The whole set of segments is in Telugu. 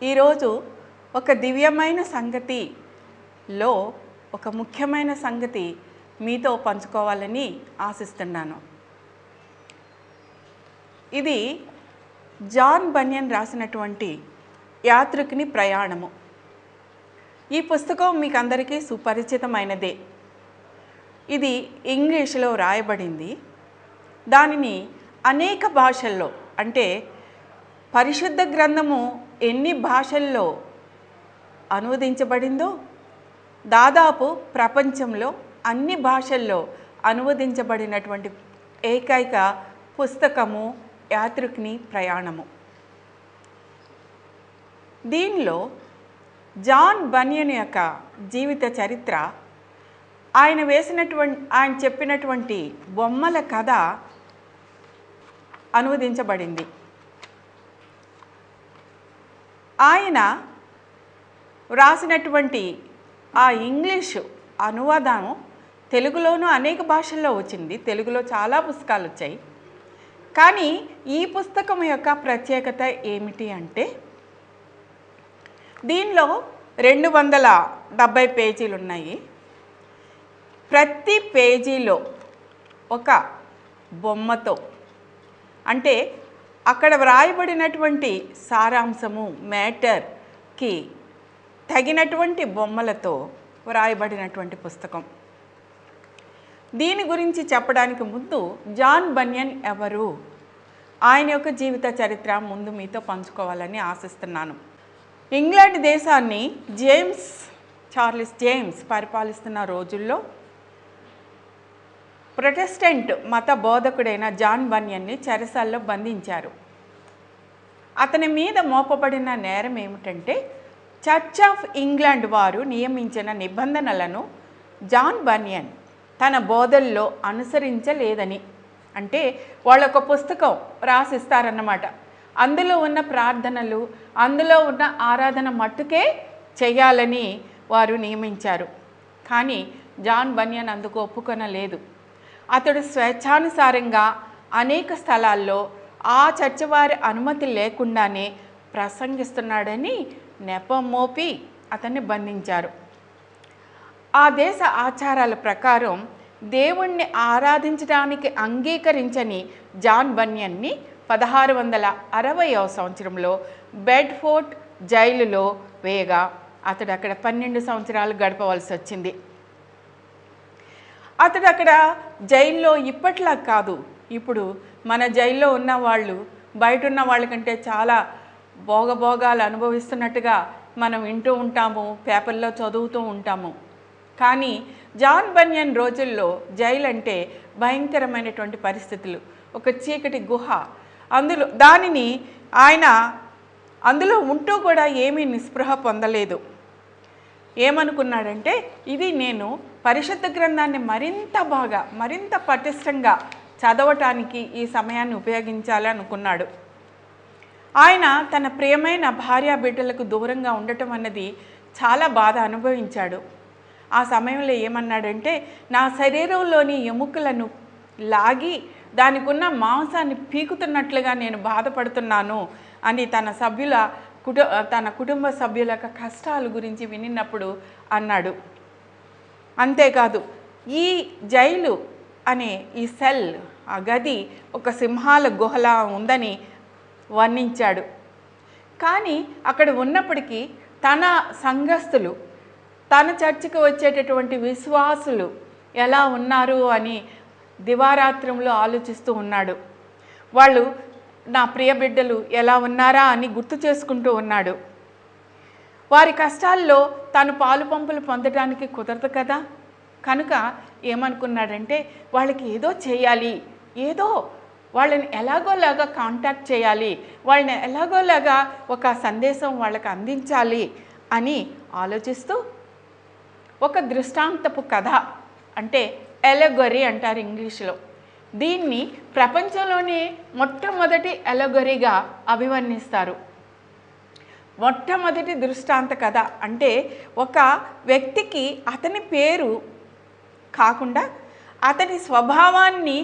ఈరోజు ఒక దివ్యమైన సంగతిలో ఒక ముఖ్యమైన సంగతి మీతో పంచుకోవాలని ఆశిస్తున్నాను. ఇది జాన్ బనియన్ రాసినటువంటి యాత్రికుని ప్రయాణము. ఈ పుస్తకం మీకు అందరికీ సుపరిచితమైనదే. ఇది ఇంగ్లీష్లో రాయబడింది. దానిని అనేక భాషల్లో, అంటే పరిశుద్ధ గ్రంథము ఎన్ని భాషల్లో అనువదించబడిందో దాదాపు ప్రపంచంలో అన్ని భాషల్లో అనువదించబడినటువంటి ఏకైక పుస్తకము యాత్రికుని ప్రయాణము. దీనిలో జాన్ బనియన్ యొక్క జీవిత చరిత్ర, ఆయన చెప్పినటువంటి బొమ్మల కథ అనువదించబడింది. ఆయన రాసినటువంటి ఆ ఇంగ్లీషు అనువాదం తెలుగులోనూ అనేక భాషల్లో వచ్చింది. తెలుగులో చాలా పుస్తకాలు వచ్చాయి. కానీ ఈ పుస్తకం యొక్క ప్రత్యేకత ఏమిటి అంటే, దీనిలో 270 పేజీలు ఉన్నాయి. ప్రతి పేజీలో ఒక బొమ్మతో, అంటే అక్కడ వ్రాయబడినటువంటి సారాంశము మ్యాటర్కి తగినటువంటి బొమ్మలతో వ్రాయబడినటువంటి పుస్తకం. దీని గురించి చెప్పడానికి ముందు జాన్ బనియన్ ఎవరు, ఆయన యొక్క జీవిత చరిత్ర ముందు మీతో పంచుకోవాలని ఆశిస్తున్నాను. ఇంగ్లాండ్ దేశాన్ని చార్లెస్ జేమ్స్ పరిపాలిస్తున్న రోజుల్లో ప్రొటెస్టెంట్ మత బోధకుడైన జాన్ బనియన్ని చెరసాల్లో బంధించారు. అతని మీద మోపబడిన నేరం ఏమిటంటే, చర్చ్ ఆఫ్ ఇంగ్లాండ్ వారు నియమించిన నిబంధనలను జాన్ బనియన్ తన బోధల్లో అనుసరించలేదని. అంటే వాళ్ళొక పుస్తకం రాసిస్తారన్నమాట. అందులో ఉన్న ప్రార్థనలు, అందులో ఉన్న ఆరాధన మట్టుకే చేయాలని వారు నియమించారు. కానీ జాన్ బనియన్ అందుకు ఒప్పుకొనలేదు. అతడు స్వేచ్ఛానుసారంగా అనేక స్థలాల్లో ఆ చర్చి వారి అనుమతి లేకుండానే ప్రసంగిస్తున్నాడని నెపం మోపి అతన్ని బంధించారు. ఆ దేశ ఆచారాల ప్రకారం దేవుణ్ణి ఆరాధించడానికి అంగీకరించని జాన్ బనియన్ని 1660వ సంవత్సరంలో బెడ్ఫోర్డ్ జైలులో వేయగా అతడు అక్కడ 12 సంవత్సరాలు గడపవలసి వచ్చింది. అతడు అక్కడ జైల్లో ఇప్పట్లా కాదు, ఇప్పుడు మన జైల్లో ఉన్న వాళ్ళు బయట ఉన్న వాళ్ళకంటే చాలా భోగాలు అనుభవిస్తున్నట్టుగా మనం వింటూ ఉంటాము, పేపర్లో చదువుతూ ఉంటాము. కానీ జాన్ బనియన్ రోజుల్లో జైలు అంటే భయంకరమైనటువంటి పరిస్థితులు, ఒక చీకటి గుహ. ఆయన అందులో ఉంటూ కూడా ఏమీ నిస్పృహ పొందలేదు. ఏమనుకున్నాడంటే, ఇది నేను పరిశుద్ధ గ్రంథాన్ని మరింత పటిష్టంగా చదవటానికి ఈ సమయాన్ని ఉపయోగించాలి అనుకున్నాడు. ఆయన తన ప్రియమైన భార్య బిడ్డలకు దూరంగా ఉండటం అన్నది చాలా బాధ అనుభవించాడు. ఆ సమయంలో ఏమన్నాడంటే, నా శరీరంలోని ఎముకలను లాగి దానికి ఉన్న మాంసాన్ని పీకుతున్నట్లుగా నేను బాధపడుతున్నాను అని తన కుటుంబ సభ్యుల యొక్క కష్టాల గురించి వినినప్పుడు అన్నాడు. అంతేకాదు, ఈ జైలు అనే ఈ సెల్, ఆ గది ఒక సింహాల గుహలా ఉందని వర్ణించాడు. కానీ అక్కడ ఉన్నప్పటికీ తన సంఘస్థులు, తన చర్చికి వచ్చేటటువంటి విశ్వాసులు ఎలా ఉన్నారు అని దివారాత్రంలో ఆలోచిస్తూ ఉన్నాడు. వాళ్ళు నా ప్రియ బిడ్డలు ఎలా ఉన్నారా అని గుర్తు చేసుకుంటూ ఉన్నాడు. వారి కష్టాల్లో తాను పాలు పంపులు పొందడానికి కుదరదు కదా. కనుక ఏమనుకున్నాడంటే, వాళ్ళకి ఏదో చేయాలి, వాళ్ళని ఎలాగోలాగా కాంటాక్ట్ చేయాలి, వాళ్ళని ఎలాగోలాగా ఒక సందేశం వాళ్ళకి అందించాలి అని ఆలోచిస్తూ ఒక దృష్టాంతపు కథ, అంటే ఎలగొరీ అంటారు ఇంగ్లీష్లో, దీన్ని ప్రపంచంలోనే మొట్టమొదటి ఎలగొరీగా అభివర్ణిస్తారు. మొట్టమొదటి దృష్టాంత కథ అంటే ఒక వ్యక్తికి అతని పేరు కాకుండా అతని స్వభావాన్ని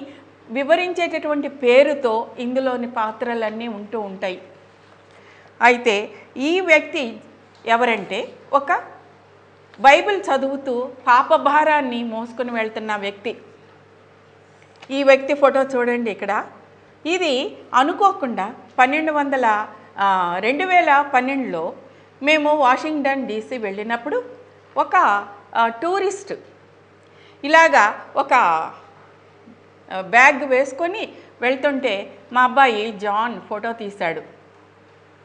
వివరించేటటువంటి పేరుతో ఇందులోని పాత్రలన్నీ ఉంటూ ఉంటాయి. అయితే ఈ వ్యక్తి ఎవరంటే ఒక బైబిల్ చదువుతూ పాపభారాన్ని మోసుకొని వెళ్తున్న వ్యక్తి. ఈ వ్యక్తి ఫోటో చూడండి ఇక్కడ. ఇది అనుకోకుండా 2012లో మేము వాషింగ్టన్ డీసీ వెళ్ళినప్పుడు ఒక టూరిస్ట్ ఇలాగా ఒక బ్యాగ్ వేసుకొని వెళ్తుంటే మా అబ్బాయి జాన్ ఫోటో తీశాడు.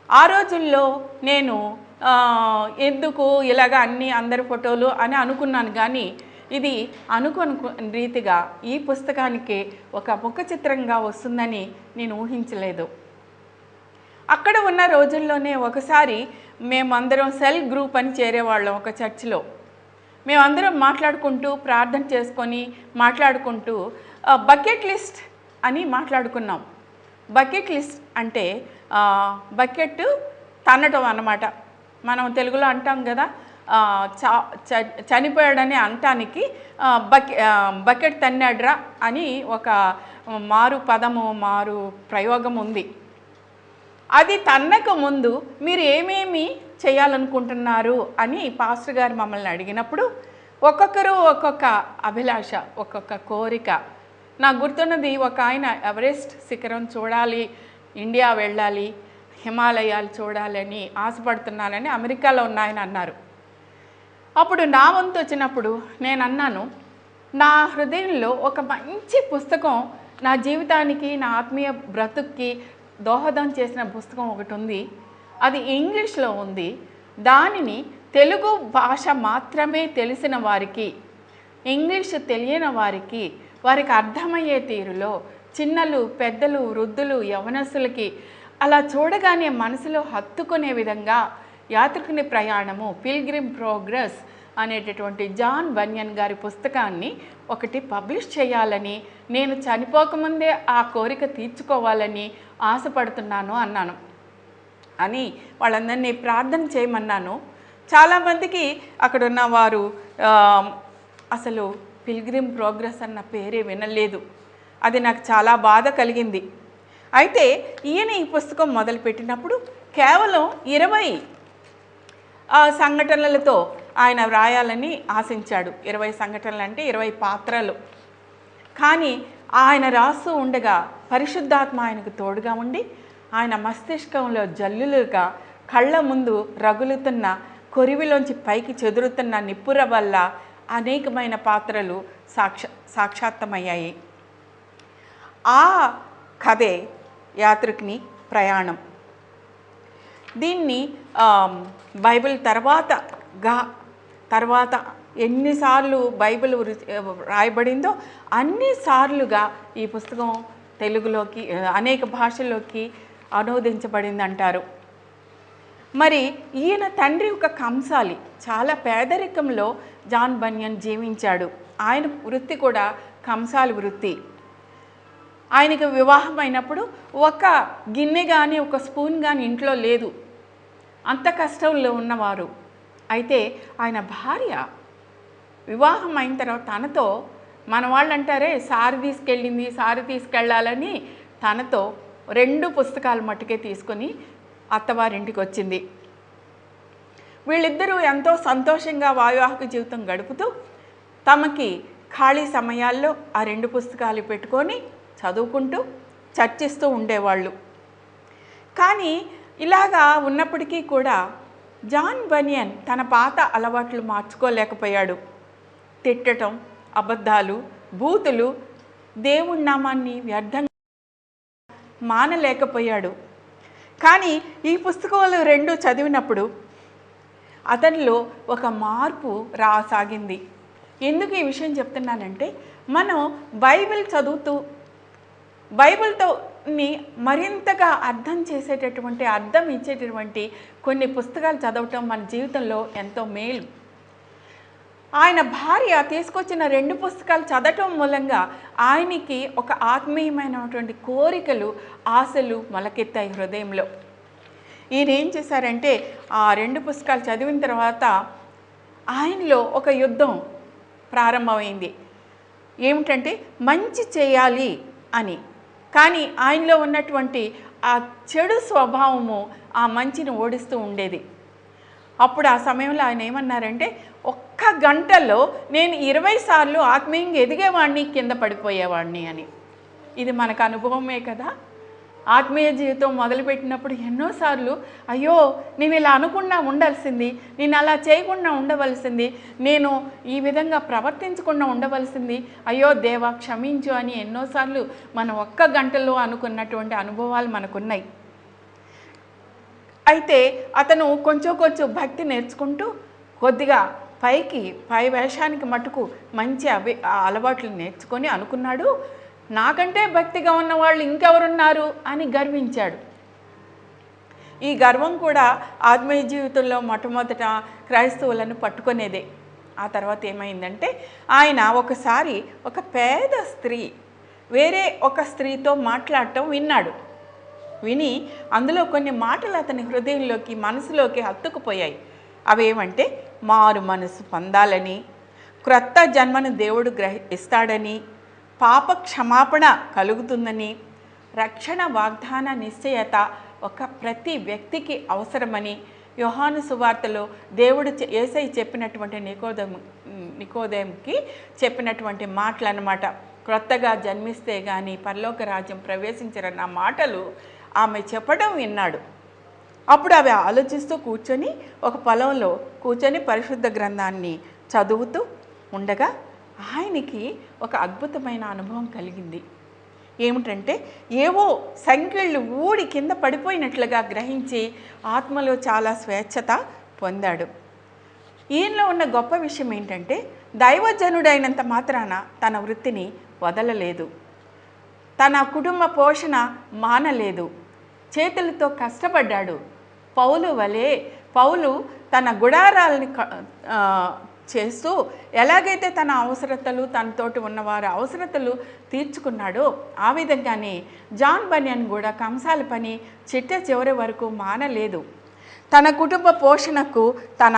ఆ రోజుల్లో నేను ఎందుకు ఇలాగ అందరి ఫోటోలు అని అనుకున్నాను, కానీ ఇది అనుకోని రీతిగా ఈ పుస్తకానికి ఒక ముఖ చిత్రంగా వస్తుందని నేను ఊహించలేదు. అక్కడ ఉన్న రోజుల్లోనే ఒకసారి మేమందరం సెల్ గ్రూప్ అని చేరేవాళ్ళం ఒక చర్చిలో. మేమందరం మాట్లాడుకుంటూ ప్రార్థన చేసుకొని మాట్లాడుకుంటూ బకెట్ లిస్ట్ అని మాట్లాడుకున్నాం. బకెట్ లిస్ట్ అంటే బకెట్ తన్నటం అన్నమాట. మనం తెలుగులో అంటాం కదా, చనిపోయాడని అనటానికి బకెట్ తన్నాడ్రా అని ఒక మారు ప్రయోగం ఉంది. అది తన్నక ముందు మీరు ఏమేమి చేయాలనుకుంటున్నారు అని పాస్టర్ గారు మమ్మల్ని అడిగినప్పుడు ఒక్కొక్కరు ఒక్కొక్క అభిలాష, ఒక్కొక్క కోరిక. నాకు గుర్తున్నది, ఒక ఆయన ఎవరెస్ట్ శిఖరం చూడాలి, ఇండియా వెళ్ళాలి, హిమాలయాలు చూడాలని ఆశపడుతున్నానని అమెరికాలో ఉన్న ఆయన అన్నారు. అప్పుడు నా వంతు వచ్చినప్పుడు నేను అన్నాను, నా హృదయంలో ఒక మంచి పుస్తకం నా జీవితానికి, నా ఆత్మీయ బ్రతుక్కి దోహదం చేసిన పుస్తకం ఒకటి ఉంది. అది ఇంగ్లీష్లో ఉంది. దానిని తెలుగు భాష మాత్రమే తెలిసిన వారికి, ఇంగ్లీష్ తెలియని వారికి, వారికి అర్థమయ్యే తీరులో చిన్నలు, పెద్దలు, వృద్ధులు, యవనస్తులకి అలా చూడగానే మనసులో హత్తుకునే విధంగా యాత్రికుని ప్రయాణము, పిల్గ్రిమ్ ప్రోగ్రెస్ అనేటటువంటి జాన్ బనియన్ గారి పుస్తకాన్ని ఒకటి పబ్లిష్ చేయాలని, నేను చనిపోకముందే ఆ కోరిక తీర్చుకోవాలని ఆశపడుతున్నాను అన్నాను. అని వాళ్ళందరినీ ప్రార్థన చేయమన్నాను. చాలామందికి అక్కడున్న వారు అసలు పిల్గ్రిమ్ ప్రోగ్రెస్ అన్న పేరే వినలేదు. అది నాకు చాలా బాధ కలిగింది. అయితే ఈయన ఈ పుస్తకం మొదలుపెట్టినప్పుడు కేవలం 20 సంఘటనలతో ఆయన వ్రాయాలని ఆశించాడు. 20 సంఘటనలు అంటే 20 పాత్రలు. కానీ ఆయన రాస్తూ ఉండగా పరిశుద్ధాత్మ ఆయనకు తోడుగా ఉండి ఆయన మస్తిష్కంలో జల్లులుగా కళ్ళ ముందు రగులుతున్న కొరివిలోంచి పైకి చెదురుతున్న నిప్పుర వల్ల అనేకమైన పాత్రలు సాక్షాత్తమయ్యాయి. ఆ కథే యాత్రికుని ప్రయాణం. దీన్ని బైబిల్ తర్వాత ఎన్నిసార్లు బైబిల్ రాయబడిందో అన్నిసార్లుగా ఈ పుస్తకం తెలుగులోకి, అనేక భాషల్లోకి అనువదించబడింది అంటారు. మరి ఈయన తండ్రి ఒక కంసాలి. చాలా పేదరికంలో జాన్ బనియన్ జీవించాడు. ఆయన వృత్తి కూడా కంసాలి వృత్తి. ఆయనకు వివాహం అయినప్పుడు ఒక గిన్నె కానీ ఒక స్పూన్ కానీ ఇంట్లో లేదు. అంత కష్టంలో ఉన్నవారు. అయితే ఆయన భార్య వివాహం అయిన తర్వాత తనతో, మన వాళ్ళు అంటారే సారి తీసుకెళ్ళాలని తనతో 2 పుస్తకాలు మట్టుకే తీసుకొని అత్తవారింటికి వచ్చింది. వీళ్ళిద్దరూ ఎంతో సంతోషంగా వైవాహిక జీవితం గడుపుతూ తమకి ఖాళీ సమయాల్లో ఆ 2 పుస్తకాలు పెట్టుకొని చదువుకుంటూ చర్చిస్తూ ఉండేవాళ్ళు. కానీ ఇలాగా ఉన్నప్పటికీ కూడా జాన్ బనియన్ తన పాత అలవాట్లు మార్చుకోలేకపోయాడు. తిట్టడం, అబద్ధాలు, బూతులు, దేవుడి నామాన్ని వ్యర్థంగా మానలేకపోయాడు. కానీ ఈ పుస్తకాలు 2 చదివినప్పుడు అతనిలో ఒక మార్పు రాసాగింది. ఎందుకు ఈ విషయం చెప్తున్నానంటే, మనం బైబిల్ చదువుతూ బైబిల్తో మరింతగా అర్థం ఇచ్చేటటువంటి కొన్ని పుస్తకాలు చదవటం మన జీవితంలో ఎంతో మేలు. ఆయన భార్య తీసుకొచ్చిన 2 పుస్తకాలు చదవటం మూలంగా ఆయనకి ఒక ఆత్మీయమైనటువంటి కోరికలు, ఆశలు మొలకెత్తాయి హృదయంలో. ఈయన ఏం చేశారంటే, ఆ 2 పుస్తకాలు చదివిన తర్వాత ఆయనలో ఒక యుద్ధం ప్రారంభమైంది. ఏమిటంటే మంచి చేయాలి అని. కానీ ఆయనలో ఉన్నటువంటి ఆ చెడు స్వభావము ఆ మంచిని ఓడిస్తూ ఉండేది. అప్పుడు ఆ సమయంలో ఆయన ఏమన్నారంటే, ఒక్క గంటలో నేను 20 సార్లు ఆత్మీయంగా ఎదిగేవాడిని, కింద పడిపోయేవాడిని అని. ఇది మనకు అనుభవమే కదా. ఆత్మీయ జీవితం మొదలుపెట్టినప్పుడు ఎన్నోసార్లు అయ్యో నేను ఇలా అనుకుండా ఉండాల్సింది, నేను అలా చేయకుండా ఉండవలసింది, నేను ఈ విధంగా ప్రవర్తించకుండా ఉండవలసింది, అయ్యో దేవా క్షమించు అని ఎన్నోసార్లు మనం ఒక్క గంటలో అనుకున్నటువంటి అనుభవాలు మనకున్నాయి. అయితే అతను కొంచెం భక్తి నేర్చుకుంటూ కొద్దిగా పై వేషానికి మటుకు మంచి అలవాట్లు నేర్చుకొని అనుకున్నాడు, నాకంటే భక్తిగా ఉన్న వాళ్ళు ఇంకెవరున్నారు అని గర్వించాడు. ఈ గర్వం కూడా ఆత్మీయ జీవితంలో మొట్టమొదట క్రైస్తవులను పట్టుకునేదే. ఆ తర్వాత ఏమైందంటే, ఆయన ఒకసారి ఒక పేద స్త్రీ వేరే ఒక స్త్రీతో మాట్లాడటం విన్నాడు. విని అందులో కొన్ని మాటలు అతని హృదయంలోకి, మనసులోకి హత్తుకుపోయాయి. అవేమంటే, మారు మనసు పొందాలని, క్రొత్త జన్మను దేవుడు ఇస్తాడని, పాప క్షమాపణ కలుగుతుందని, రక్షణ వాగ్దాన నిశ్చయత ప్రతి వ్యక్తికి అవసరమని, యోహాను సువార్తలో దేవుడు యేసయ్య చెప్పినటువంటి నికోదేముకి చెప్పినటువంటి మాటలు అన్నమాట. క్రొత్తగా జన్మిస్తే కానీ పరలోక రాజ్యం ప్రవేశించరన్న మాటలు ఆమె చెప్పడం విన్నాడు. అప్పుడు అవి ఆలోచిస్తూ కూర్చొని ఒక పొలంలో కూర్చొని పరిశుద్ధ గ్రంథాన్ని చదువుతూ ఉండగా ఆయనకి ఒక అద్భుతమైన అనుభవం కలిగింది. ఏమిటంటే, ఏవో సంఖ్యలు ఊడి కింద పడిపోయినట్లుగా గ్రహించి ఆత్మలో చాలా స్వేచ్ఛత పొందాడు. ఈయనలో ఉన్న గొప్ప విషయం ఏంటంటే, దైవజనుడైనంత మాత్రాన తన వృత్తిని వదలలేదు, తన కుటుంబ పోషణ మానలేదు, చేతులతో కష్టపడ్డాడు. పౌలు తన గుడారాలని చేస్తూ ఎలాగైతే తన అవసరతలు, తనతోటి ఉన్నవారి అవసరతలు తీర్చుకున్నాడో ఆ విధంగానే జాన్ బన్యన్ కూడా కంసాల పని చివరి వరకు మానలేదు. తన కుటుంబ పోషణకు తన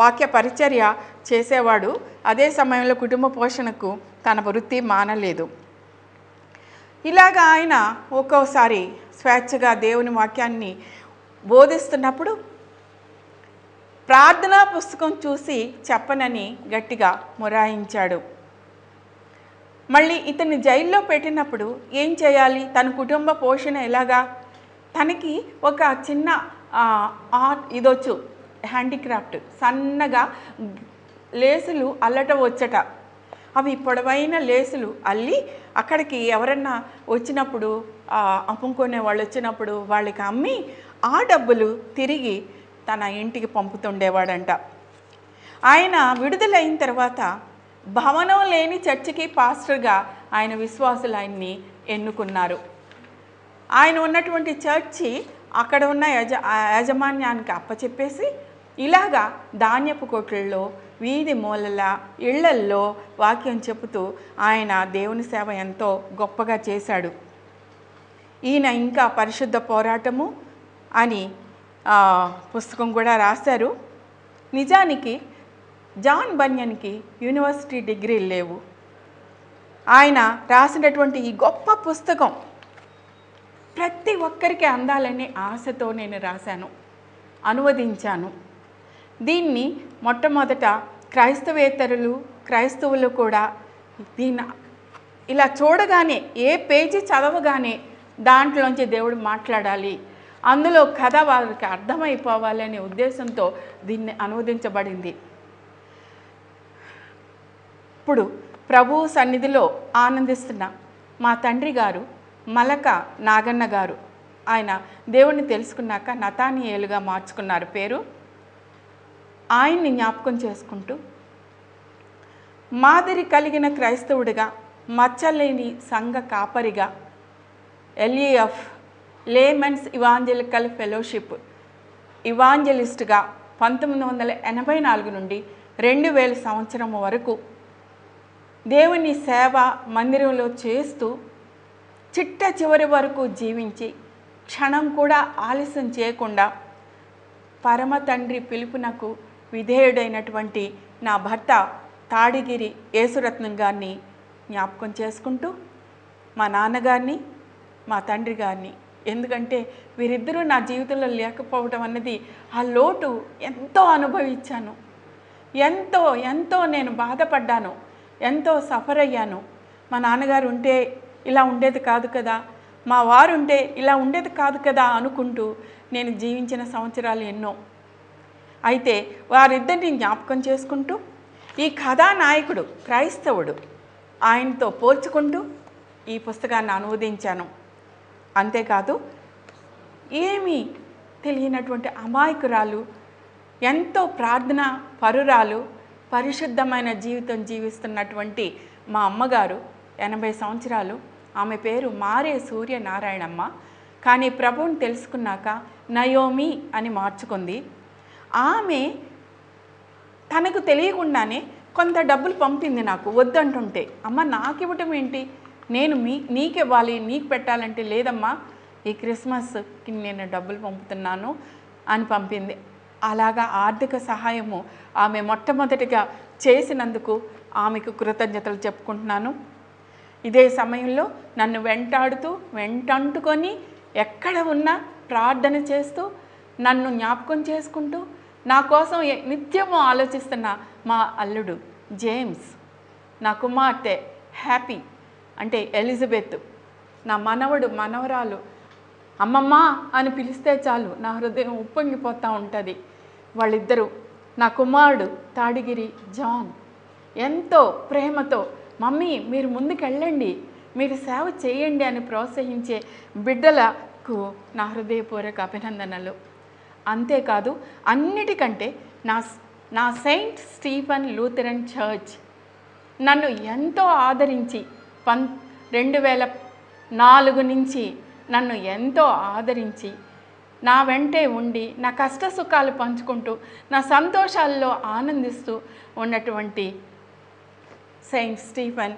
వాక్య పరిచర్య చేసేవాడు. అదే సమయంలో కుటుంబ పోషణకు తన వృత్తి మానలేదు. ఇలాగా ఆయన ఒక్కోసారి స్వేచ్ఛగా దేవుని వాక్యాన్ని బోధిస్తున్నప్పుడు ప్రార్థనా పుస్తకం చూసి చెప్పనని గట్టిగా మొరాయించాడు. మళ్ళీ ఇతన్ని జైల్లో పెట్టినప్పుడు ఏం చేయాలి, తన కుటుంబ పోషణ ఎలాగా, తనకి ఒక చిన్న ఇదొచ్చు, హ్యాండీక్రాఫ్ట్, సన్నగా లేసులు అల్లటం వచ్చట. అవి పొడవైన లేసులు అల్లి అక్కడికి ఎవరన్నా వచ్చినప్పుడు, అమ్ముకునే వాళ్ళు వచ్చినప్పుడు వాళ్ళకి అమ్మి ఆ డబ్బులు తిరిగి తన ఇంటికి పంపుతుండేవాడంట. ఆయన విడుదలైన తర్వాత భవనం లేని చర్చికి పాస్టర్గా ఆయన విశ్వాసులు ఆయన్ని ఎన్నుకున్నారు. ఆయన ఉన్నటువంటి చర్చి అక్కడ ఉన్న యాజమాన్యానికి అప్పచెప్పేసి ఇలాగా ధాన్యపు కొట్లలో, వీధి మూలల ఇళ్లల్లో వాక్యం చెబుతూ ఆయన దేవుని సేవ ఎంతో గొప్పగా చేశాడు. ఈయన ఇంకా పరిశుద్ధ పోరాటము అని పుస్తకం కూడా రాశారు. నిజానికి జాన్ బన్యన్కి యూనివర్సిటీ డిగ్రీలు లేవు. ఆయన రాసినటువంటి ఈ గొప్ప పుస్తకం ప్రతి ఒక్కరికి అందాలనే ఆశతో నేను రాశాను, అనువదించాను. దీన్ని మొట్టమొదట క్రైస్తవులు కూడా దీన్ని ఇలా చూడగానే, ఏ పేజీ చదవగానే దాంట్లోంచి దేవుడు మాట్లాడాలి, అందులో కథ వారికి అర్థమైపోవాలనే ఉద్దేశంతో దీన్ని అనువదించబడింది. ఇప్పుడు ప్రభు సన్నిధిలో ఆనందిస్తున్న మా తండ్రి గారు మలక నాగన్న గారు, ఆయన దేవుణ్ణి తెలుసుకున్నాక నతానియేలుగా మార్చుకున్నారు పేరు. ఆయన్ని జ్ఞాపకం చేసుకుంటూ మాదిరి కలిగిన క్రైస్తవుడిగా, మచ్చలేని సంఘ కాపరిగా, ఎల్ఈఎఫ్ లేమెన్స్ ఇవాంజలికల్ ఫెలోషిప్ ఇవాంజలిస్ట్గా 1984 నుండి 2000 సంవత్సరం వరకు దేవుని సేవ మందిరంలో చేస్తూ చిట్ట చివరి వరకు జీవించి క్షణం కూడా ఆలస్యం చేయకుండా పరమ తండ్రి పిలుపునకు విధేయుడైనటువంటి నా భర్త తాడిగిరి యేసురత్నం గారిని జ్ఞాపకం చేసుకుంటూ మా నాన్నగారిని, మా తండ్రి గారిని ఎందుకంటే వీరిద్దరూ నా జీవితంలో లేకపోవడం అన్నది ఆ లోటు ఎంతో అనుభవించాను. ఎంతో ఎంతో నేను బాధపడ్డాను, ఎంతో సఫర్ అయ్యాను. మా నాన్నగారు ఉంటే ఇలా ఉండేది కాదు కదా, మా వారు ఉంటే ఇలా ఉండేది కాదు కదా అనుకుంటూ నేను జీవించిన సంవత్సరాలు ఎన్నో. అయితే వారిద్దరిని జ్ఞాపకం చేసుకుంటూ ఈ కథానాయకుడు క్రైస్తవుడు, ఆయనతో పోల్చుకుంటూ ఈ పుస్తకాన్ని అనువదించాను. అంతేకాదు ఏమీ తెలియనటువంటి అమాయకురాలు, ఎంతో ప్రార్థన పరురాలు, పరిశుద్ధమైన జీవితం జీవిస్తున్నటువంటి మా అమ్మగారు 80 సంవత్సరాలు. ఆమె పేరు మారే సూర్యనారాయణమ్మ. కానీ ప్రభువుని తెలుసుకున్నాక నయోమి అని మార్చుకుంది. ఆమె తనకు తెలియకుండానే కొంత డబ్బులు పంపింది నాకు వద్దంటుంటే. అమ్మ నాకు ఇవ్వటం ఏంటి, నేను నీకు ఇవ్వాలి, నీకు పెట్టాలంటే లేదమ్మా ఈ క్రిస్మస్కి నేను డబ్బులు పంపుతున్నాను అని పంపింది. అలాగా ఆర్థిక సహాయము ఆమె మొట్టమొదటిగా చేసినందుకు ఆమెకు కృతజ్ఞతలు చెప్పుకుంటున్నాను. ఇదే సమయంలో నన్ను వెంటంటుకొని ఎక్కడ ఉన్నా ప్రార్థన చేస్తూ నన్ను జ్ఞాపకం చేసుకుంటూ నా కోసం నిత్యము ఆలోచిస్తున్న మా అల్లుడు జేమ్స్, నా కుమార్తె హ్యాపీ అంటే ఎలిజబెత్, నా మనవరాలు అమ్మమ్మ అని పిలిస్తే చాలు నా హృదయం ఉప్పొంగిపోతూ ఉంటుంది. వాళ్ళిద్దరూ, నా కుమారుడు తాడిగిరి జాన్ ఎంతో ప్రేమతో మమ్మీ మీరు ముందుకెళ్ళండి, మీరు సేవ చేయండి అని ప్రోత్సహించే బిడ్డలకు నా హృదయపూర్వక అభినందనలు. అంతేకాదు అన్నిటికంటే నా సెయింట్ స్టీఫెన్ లూథరన్ చర్చ్ నన్ను ఎంతో ఆదరించి 2004 నుంచి నన్ను ఎంతో ఆదరించి నా వెంటే ఉండి నా కష్ట సుఖాలు పంచుకుంటూ నా సంతోషాల్లో ఆనందిస్తూ ఉన్నటువంటి సెయింట్ స్టీఫెన్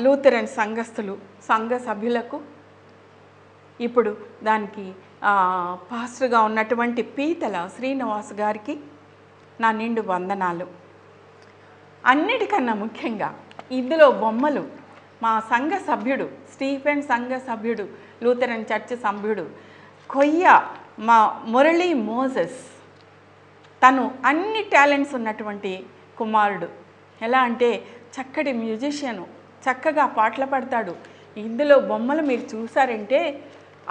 లూథరన్ సంఘ సభ్యులకు, ఇప్పుడు దానికి పాస్టర్గా ఉన్నటువంటి పీతల శ్రీనివాస్ గారికి నా నిండు వందనాలు. అన్నిటికన్నా ముఖ్యంగా ఇందులో బొమ్మలు మా సంఘ సభ్యుడు స్టీఫెన్ సంఘ సభ్యుడు లూథరన్ చర్చ్ సభ్యుడు కొయ్య మా మురళీ మోజెస్, తను అన్ని టాలెంట్స్ ఉన్నటువంటి కుమారుడు. ఎలా అంటే చక్కటి మ్యూజిషియను, చక్కగా పాటలు పాడతాడు. ఇందులో బొమ్మలు మీరు చూసారంటే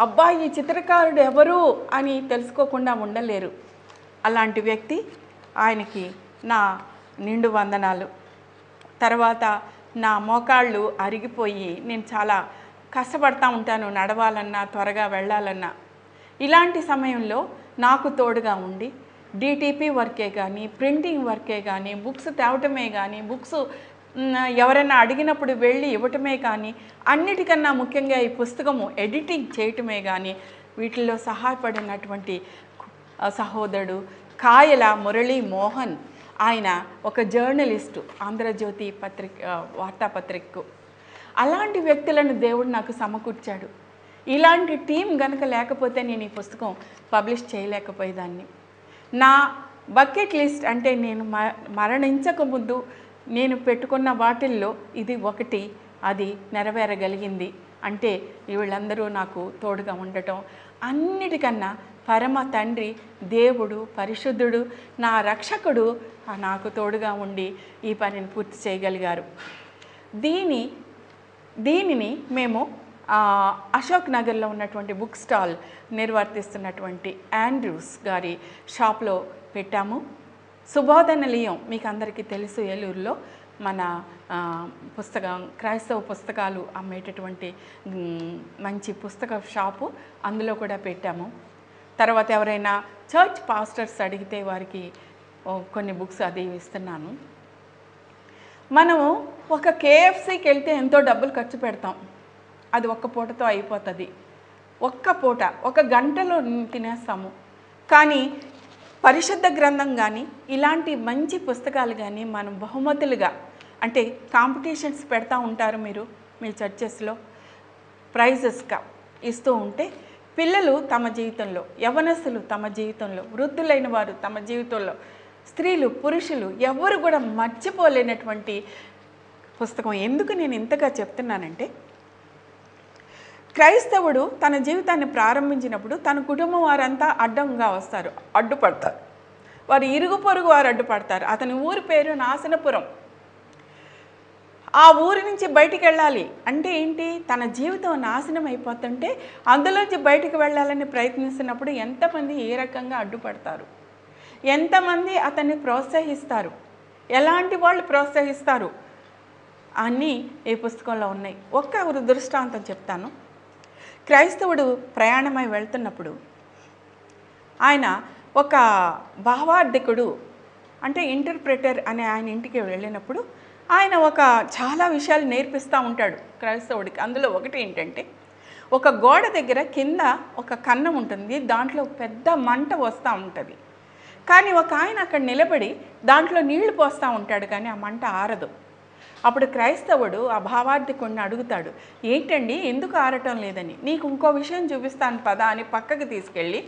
అబ్బా ఈ చిత్రకారుడు ఎవరు అని తెలుసుకోకుండా ఉండలేరు. అలాంటి వ్యక్తి, ఆయనకి నా నిండు వందనాలు. తర్వాత నా మోకాళ్ళు అరిగిపోయి నేను చాలా కష్టపడతా ఉంటాను, నడవాలన్నా త్వరగా వెళ్ళాలన్నా. ఇలాంటి సమయంలో నాకు తోడుగా ఉండి డిటిపి వర్కే కానీ, ప్రింటింగ్ వర్కే కానీ, బుక్స్ తేవటమే కానీ, బుక్స్ ఎవరైనా అడిగినప్పుడు వెళ్ళి ఇవ్వటమే కానీ, అన్నిటికన్నా ముఖ్యంగా ఈ పుస్తకము ఎడిటింగ్ చేయటమే కానీ వీటిల్లో సహాయపడినటువంటి సహోదరుడు కాయల మురళీ మోహన్. ఆయన ఒక జర్నలిస్టు, ఆంధ్రజ్యోతి వార్తాపత్రికకు. అలాంటి వ్యక్తులను దేవుడు నాకు సమకూర్చాడు. ఇలాంటి టీం గనక లేకపోతే నేను ఈ పుస్తకం పబ్లిష్ చేయలేకపోయేదాన్ని. నా బకెట్ లిస్ట్ అంటే నేను మరణించక ముందు నేను పెట్టుకున్న వాటిల్లో ఇది ఒకటి, అది నెరవేరగలిగింది. అంటే వీళ్ళందరూ నాకు తోడుగా ఉండటం. అన్నిటికన్నా పరమ తండ్రి, దేవుడు, పరిశుద్ధుడు, నా రక్షకుడు నాకు తోడుగా ఉండి ఈ పనిని పూర్తి చేయగలిగారు. దీనిని మేము అశోక్ నగర్లో ఉన్నటువంటి బుక్ స్టాల్ నిర్వర్తిస్తున్నటువంటి ఆండ్రూస్ గారి షాప్లో పెట్టాము. సుబోధ నిలయం మీకు అందరికీ తెలుసు, ఏలూరులో మన క్రైస్తవ పుస్తకాలు అమ్మేటటువంటి మంచి పుస్తక షాపు, అందులో కూడా పెట్టాము. తర్వాత ఎవరైనా చర్చ్ పాస్టర్స్ అడిగితే వారికి కొన్ని బుక్స్ అది ఇస్తున్నాను. మనము ఒక కేఎఫ్సీకి వెళ్తే ఎంతో డబ్బులు ఖర్చు పెడతాం, అది ఒక్క పూటతో అయిపోతుంది. ఒక్క పూట 1 గంటలో తినేస్తాము. కానీ పరిశుద్ధ గ్రంథం కానీ ఇలాంటి మంచి పుస్తకాలు కానీ మనం బహుమతులుగా, అంటే కాంపిటీషన్స్ పెడతా ఉంటారు మీరు మీ చర్చెస్లో, ప్రైజెస్గా ఇస్తూ ఉంటే పిల్లలు తమ జీవితంలో, యవ్వనస్తులు తమ జీవితంలో, వృద్ధులైన వారు తమ జీవితంలో, స్త్రీలు పురుషులు ఎవరు కూడా మర్చిపోలేనటువంటి పుస్తకం. ఎందుకు నేను ఇంతగా చెప్తున్నానంటే క్రైస్తవుడు తన జీవితాన్ని ప్రారంభించినప్పుడు తన కుటుంబం వారంతా అడ్డంగా వస్తారు, అడ్డుపడతారు. వారు ఇరుగు పొరుగు వారు అడ్డుపడతారు. అతని ఊరి పేరు నాశనపురం. ఆ ఊరి నుంచి బయటికి వెళ్ళాలి అంటే ఏంటి? తన జీవితం నాశనం అయిపోతుంటే అందులోంచి బయటికి వెళ్ళాలని ప్రయత్నిస్తున్నప్పుడు ఎంతమంది ఏ రకంగా అడ్డుపడతారు, ఎంతమంది అతన్ని ప్రోత్సహిస్తారు, ఎలాంటి వాళ్ళు ప్రోత్సహిస్తారు అన్నీ ఈ పుస్తకంలో ఉన్నాయి. ఒక్క దృష్టాంతం చెప్తాను. క్రైస్తవుడు ప్రయాణమై వెళ్తున్నప్పుడు ఆయన ఒక భావార్థికుడు అంటే ఇంటర్ప్రెటర్ అనే ఆయన ఇంటికి వెళ్ళినప్పుడు ఆయన చాలా విషయాలు నేర్పిస్తూ ఉంటాడు క్రైస్తవుడికి. అందులో ఒకటి ఏంటంటే, ఒక గోడ దగ్గర కింద ఒక కన్నం ఉంటుంది, దాంట్లో పెద్ద మంట వస్తూ ఉంటుంది. కానీ ఒక ఆయన అక్కడ నిలబడి దాంట్లో నీళ్లు పోస్తూ ఉంటాడు, కానీ ఆ మంట ఆరదు. అప్పుడు క్రైస్తవుడు ఆ భావార్థికుడిని అడుగుతాడు, ఏంటండి ఎందుకు ఆరటం లేదని. నీకు ఇంకో విషయం చూపిస్తాను పదా అని పక్కకి తీసుకెళ్ళి,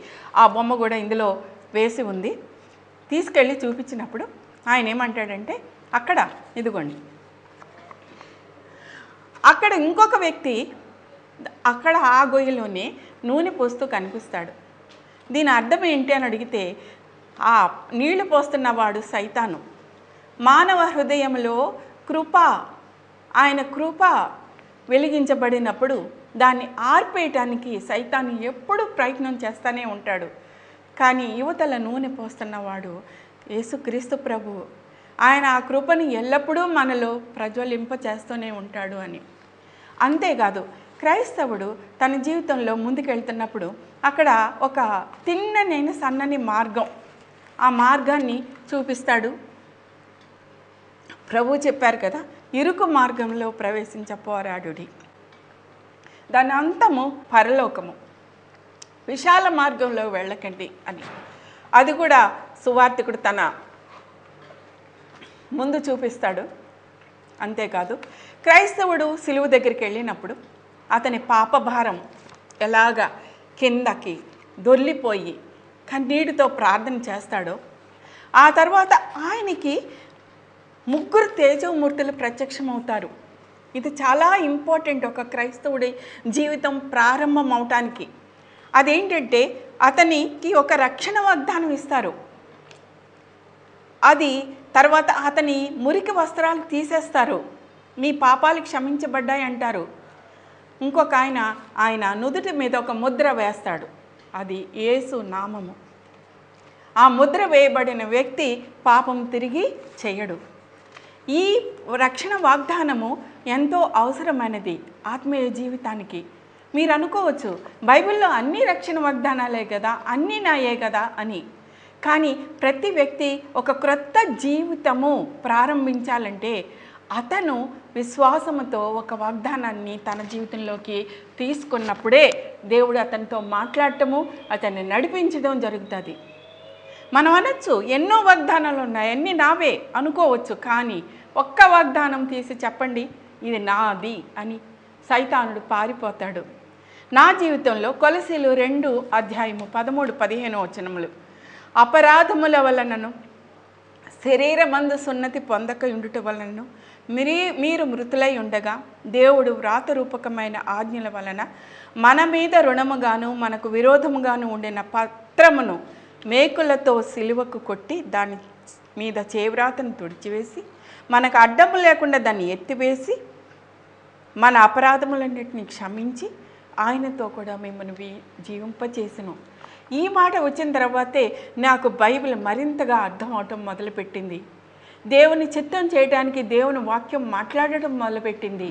ఆ బొమ్మ కూడా ఇందులో వేసి ఉంది, తీసుకెళ్ళి చూపించినప్పుడు ఆయన ఏమంటాడంటే, అక్కడ ఇదిగోండి, అక్కడ ఇంకొక వ్యక్తి అక్కడ ఆ గొయ్యిలోనే నూనె పోస్తూ కనిపిస్తాడు. దీని అర్థం ఏంటి అని అడిగితే, ఆ నీళ్లు పోస్తున్నవాడు సైతాను. మానవ హృదయంలో కృప, ఆయన కృప వెలిగించబడినప్పుడు దాన్ని ఆర్పేయటానికి సైతాను ఎప్పుడూ ప్రయత్నం చేస్తూనే ఉంటాడు. కానీ యువతల నూనె పోస్తున్నవాడు యేసుక్రీస్తు ప్రభు. ఆయన ఆ కృపని ఎల్లప్పుడూ మనలో ప్రజ్వలింప చేస్తూనే ఉంటాడు అని. అంతేకాదు, క్రైస్తవుడు తన జీవితంలో ముందుకెళ్తున్నప్పుడు అక్కడ ఒక తిన్ననైన సన్నని మార్గం, ఆ మార్గాన్ని చూపిస్తాడు. ప్రభు చెప్పారు కదా, ఇరుకు మార్గంలో ప్రవేశించ పోరాడుడి, దాని అంతము పరలోకము, విశాల మార్గంలో వెళ్ళకండి అని. అది కూడా సువార్తికుడు తన ముందు చూపిస్తాడు. అంతేకాదు, క్రైస్తవుడు సిలువ దగ్గరికి వెళ్ళినప్పుడు అతని పాపభారం ఎలాగా కిందకి దొర్లిపోయి కన్నీటితో ప్రార్థన చేస్తాడో, ఆ తర్వాత ఆయనకి 3 తేజోమూర్తులు ప్రత్యక్షమవుతారు. ఇది చాలా ఇంపార్టెంట్ ఒక క్రైస్తవుడి జీవితం ప్రారంభం అవటానికి. అదేంటంటే, అతనికి ఒక రక్షణ వాగ్దానం ఇస్తారు. అది తర్వాత అతని మురికి వస్త్రాలు తీసేస్తారు, నీ పాపాలు క్షమించబడ్డాయి అంటారు. ఇంకొక ఆయన నుదుటి మీద ఒక ముద్ర వేస్తాడు, అది యేసు నామము. ఆ ముద్ర వేయబడిన వ్యక్తి పాపం తిరిగి చేయడు. ఈ రక్షణ వాగ్దానము ఎంతో అవసరమైనది ఆత్మీయ జీవితానికి. మీరు అనుకోవచ్చు, బైబిల్లో అన్ని రక్షణ వాగ్దానాలే కదా, అన్నీ నాయే కదా అని. కానీ ప్రతి వ్యక్తి ఒక క్రొత్త జీవితము ప్రారంభించాలంటే అతను విశ్వాసముతో ఒక వాగ్దానాన్ని తన జీవితంలోకి తీసుకున్నప్పుడే దేవుడు అతనితో మాట్లాడటము, అతన్ని నడిపించడం జరుగుతుంది. మనం అనొచ్చు, ఎన్నో వాగ్దానాలు ఉన్నాయి, అన్నీ నావే అనుకోవచ్చు. కానీ ఒక్క వాగ్దానం తీసి చెప్పండి, ఇది నాది అని సైతానుడు పారిపోతాడు. నా జీవితంలో కొలసీలు 2:13-15 అపరాధముల వలనను శరీరమందు సున్నతి పొందక ఉండుట వలనను మీరు మృతులై ఉండగా దేవుడు వ్రాతరూపకమైన ఆజ్ఞల వలన మన మీద రుణముగాను మనకు విరోధముగాను ఉండిన పత్రమును మేకులతో సిలువకు కొట్టి దాని మీద చేవ్రాతను తుడిచివేసి మనకు అడ్డము లేకుండా దాన్ని ఎత్తివేసి మన అపరాధములన్నిటిని క్షమించి ఆయనతో కూడా మిమ్మల్ని జీవింపచేసెను. ఈ మాట వచ్చిన తర్వాతే నాకు బైబిల్ మరింతగా అర్థం అవటం మొదలుపెట్టింది. దేవుని చిత్తం చేయడానికి దేవుని వాక్యం మాట్లాడటం మొదలుపెట్టింది.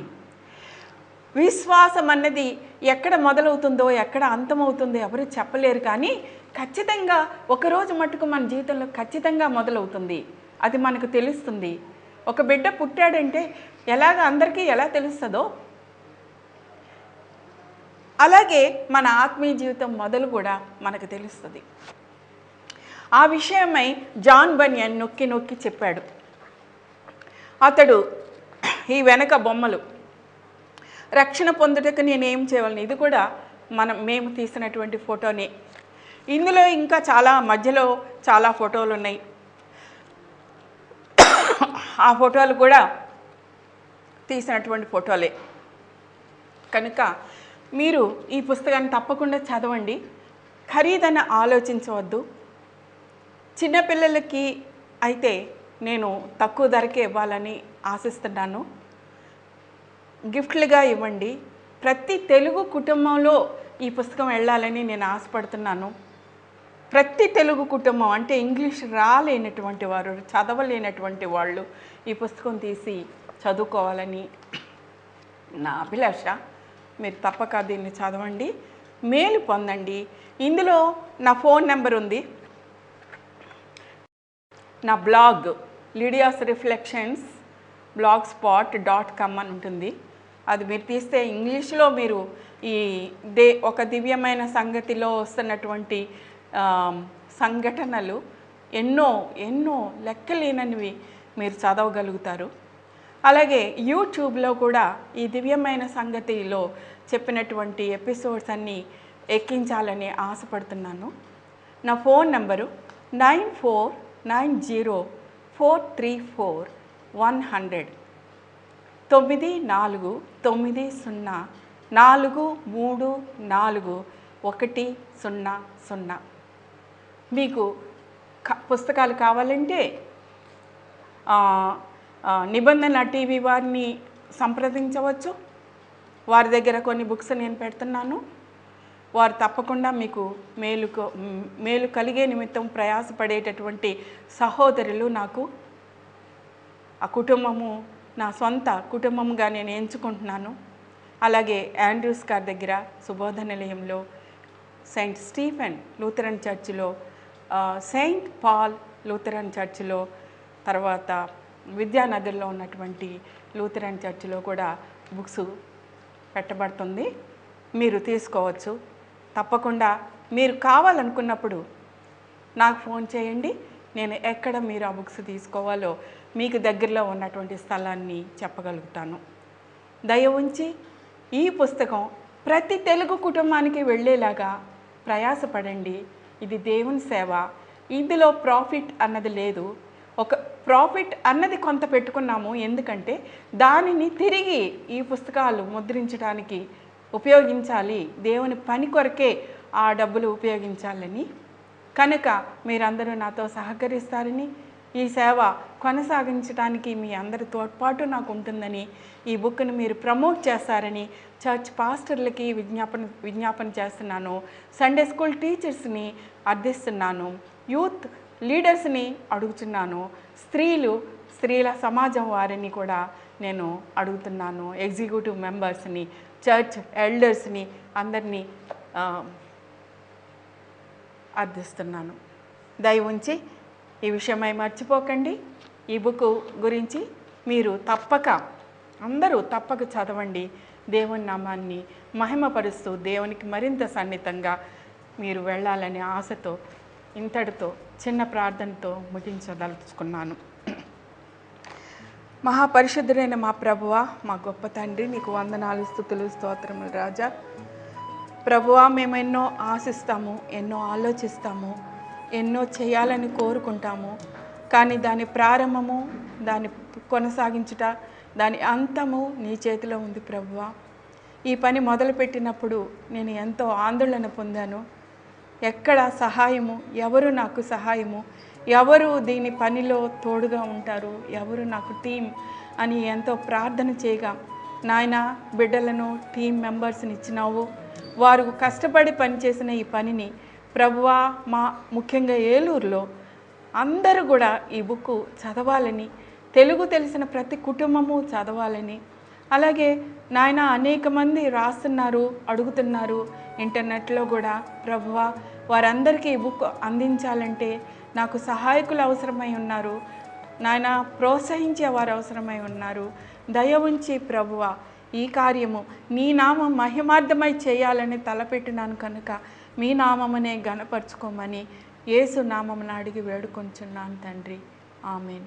విశ్వాసం అన్నది ఎక్కడ మొదలవుతుందో ఎక్కడ అంతమవుతుందో ఎవరు చెప్పలేరు. కానీ ఖచ్చితంగా ఒకరోజు మట్టుకు మన జీవితంలో ఖచ్చితంగా మొదలవుతుంది. అది మనకు తెలుస్తుంది. ఒక బిడ్డ పుట్టాడంటే అందరికీ ఎలా తెలుస్తుందో అలాగే మన ఆత్మీయ జీవితం మొదలు కూడా మనకు తెలుస్తుంది. ఆ విషయమై జాన్ బనియన్ నొక్కి నొక్కి చెప్పాడు. అతడు ఈ వెనక బొమ్మలు రక్షణ పొందుటకు నేనేం చేయగలను, ఇది కూడా మేము తీసినటువంటి ఫోటోనే. ఇందులో ఇంకా చాలా మధ్యలో చాలా ఫోటోలు ఉన్నాయి. ఆ ఫోటోలు కూడా తీసినటువంటి ఫోటోలే. కనుక మీరు ఈ పుస్తకాన్ని తప్పకుండా చదవండి. ఖరీదని ఆలోచించవద్దు. చిన్నపిల్లలకి అయితే నేను తక్కువ ధరకే ఇవ్వాలని ఆశిస్తున్నాను. గిఫ్ట్లుగా ఇవ్వండి. ప్రతి తెలుగు కుటుంబంలో ఈ పుస్తకం వెళ్ళాలని నేను ఆశపడుతున్నాను. ప్రతి తెలుగు కుటుంబం అంటే ఇంగ్లీష్ రాలేనటువంటి వారు, చదవలేనటువంటి వాళ్ళు ఈ పుస్తకం తీసి చదువుకోవాలని నా అభిలాష. మీరు తప్పక దీన్ని చదవండి, మేలు పొందండి. ఇందులో నా ఫోన్ నెంబర్ ఉంది. నా బ్లాగ్ లిడియాస్ రిఫ్లెక్షన్స్ blogspot.com అని ఉంటుంది. అది మీరు తీస్తే ఇంగ్లీష్లో మీరు ఈ ఒక దివ్యమైన సంగతిలో వస్తున్నటువంటి సంఘటనలు ఎన్నో ఎన్నో లెక్కలేననివి మీరు చదవగలుగుతారు. అలాగే యూట్యూబ్లో కూడా ఈ దివ్యమైన సంగతిలో చెప్పినటువంటి ఎపిసోడ్స్ అన్నీ ఎక్కించాలని ఆశపడుతున్నాను. నా ఫోన్ నంబరు 9490434100 9440434100. మీకు పుస్తకాలు కావాలంటే నిబంధన టీవీ వారిని సంప్రదించవచ్చు. వారి దగ్గర కొన్ని బుక్స్ నేను పెడుతున్నాను. వారు తప్పకుండా మీకు మేలు కలిగే నిమిత్తం ప్రయాసపడేటటువంటి సహోదరులు. నాకు ఆ కుటుంబము నా సొంత కుటుంబంగా నేను ఎంచుకుంటున్నాను. అలాగే ఆండ్రూస్ గారి దగ్గర సుబోధ నిలయంలో, సెయింట్ స్టీఫెన్ లూథరన్ చర్చిలో, సెయింట్ పాల్ లూథరన్ చర్చిలో, తర్వాత విద్యానగర్లో ఉన్నటువంటి లూథరన్ చర్చిలో కూడా బుక్స్ పెట్టబడుతుంది. మీరు తీసుకోవచ్చు. తప్పకుండా మీరు కావాలనుకున్నప్పుడు నాకు ఫోన్ చేయండి. నేను ఎక్కడ మీరు ఆ బుక్స్ తీసుకోవాలో మీకు దగ్గరలో ఉన్నటువంటి స్థలాన్ని చెప్పగలుగుతాను. దయ ఉంచి ఈ పుస్తకం ప్రతి తెలుగు కుటుంబానికి వెళ్ళేలాగా ప్రయాసపడండి. ఇది దేవుని సేవ. ఇందులో ప్రాఫిట్ అన్నది లేదు. ఒక ప్రాఫిట్ అన్నది కొంత పెట్టుకున్నాము, ఎందుకంటే దానిని తిరిగి ఈ పుస్తకాలు ముద్రించడానికి ఉపయోగించాలి. దేవుని పని కొరకే ఆ డబ్బులు ఉపయోగించాలని. కనుక మీరందరూ నాతో సహకరిస్తారని, ఈ సేవ కొనసాగించడానికి మీ అందరి తోడ్పాటు నాకు ఉంటుందని, ఈ బుక్ను మీరు ప్రమోట్ చేస్తారని చర్చ్ పాస్టర్లకి విజ్ఞాపన చేస్తున్నాను. సండే స్కూల్ టీచర్స్ని అర్థిస్తున్నాను. యూత్ లీడర్స్ని అడుగుతున్నాను. స్త్రీల సమాజం వారిని కూడా నేను అడుగుతున్నాను. ఎగ్జిక్యూటివ్ మెంబర్స్ని, చర్చ్ ఎల్డర్స్ని అందరినీ అర్థిస్తున్నాను. దయ ఉంచి ఈ విషయమై మర్చిపోకండి. ఈ బుక్ గురించి మీరు అందరూ తప్పక చదవండి. దేవుని నామాన్ని మహిమపరుస్తూ దేవునికి మరింత సన్నిహితంగా మీరు వెళ్ళాలనే ఆశతో ఇంతటితో చిన్న ప్రార్థనతో ముగించదలుచుకున్నాను. మహాపరిశుద్ధుడైన మా ప్రభువా, మా గొప్ప తండ్రి, నీకు వందనాలు, స్తుతులు, స్తోత్రములు రాజా. ప్రభువా, మేము ఎన్నో ఆశిస్తాము, ఎన్నో ఆలోచిస్తాము, ఎన్నో చేయాలని కోరుకుంటాము. కానీ దాని ప్రారంభము, దాని కొనసాగించుట, దాని అంతము నీ చేతిలో ఉంది ప్రభువా. ఈ పని మొదలుపెట్టినప్పుడు నేను ఎంతో ఆందోళన పొందాను. ఎక్కడ సహాయము, ఎవరు నాకు సహాయము, ఎవరు దీని పనిలో తోడుగా ఉంటారు, ఎవరు నాకు టీం అని ఎంతో ప్రార్థన చేయగా, నాయన బిడ్డలను టీం మెంబర్స్ని ఇచ్చినావు. వారు కష్టపడి పనిచేసిన ఈ పనిని ప్రభువా, ముఖ్యంగా ఏలూరులో అందరూ కూడా ఈ బుక్ చదవాలని, తెలుగు తెలిసిన ప్రతి కుటుంబము చదవాలని, అలాగే నాయన అనేక మంది రాస్తున్నారు, అడుగుతున్నారు ఇంటర్నెట్లో కూడా. ప్రభువా, వారందరికీ ఈ బుక్ అందించాలంటే నాకు సహాయకులు అవసరమై ఉన్నారు నాయన, ప్రోత్సహించే వారు అవసరమై ఉన్నారు. దయ ఉంచి ప్రభువా, ఈ కార్యము నీ నామం మహిమార్థమై చేయాలని తలపెట్టినాను కనుక మీ నామమునే ఘనపరచుకోమని యేసు నామమున అడిగి వేడుకొంచున్నాను తండ్రి. ఆమేన్.